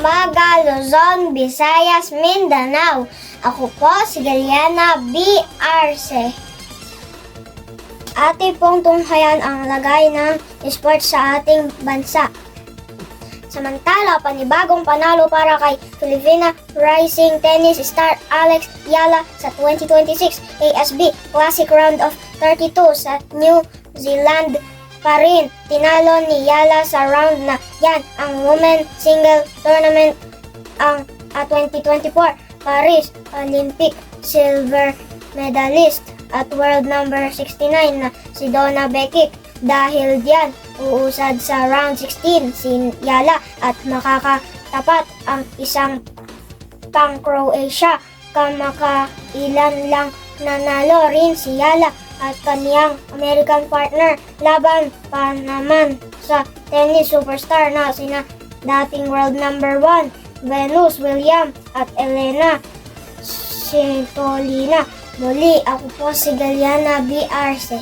umaga, Luzon, Visayas, Mindanao. Ako po si Galiana B. Arce. Ating pong tunghayan ang lagay ng sports sa ating bansa. Samantala, panibagong panalo para kay Filipina Rising Tennis star Alex Yala sa 2026 ASB Classic Round of 32 sa New Zealand pa rin. Tinalo ni Yala sa round na yan ang Women Single Tournament ang 2024 Paris Olympic silver medalist at world number 69 na si Donna Bekic. Dahil diyan, uusad sa round 16 si Yala at makakatapat ang isang pang-Croatia. Kamakailan lang nanalo rin si Yala at kaniyang American partner laban pa naman sa tennis superstar na sina dating world number 1 Venus Williams at Elena Svitolina. Muli, ako po si Galiana B. Arce.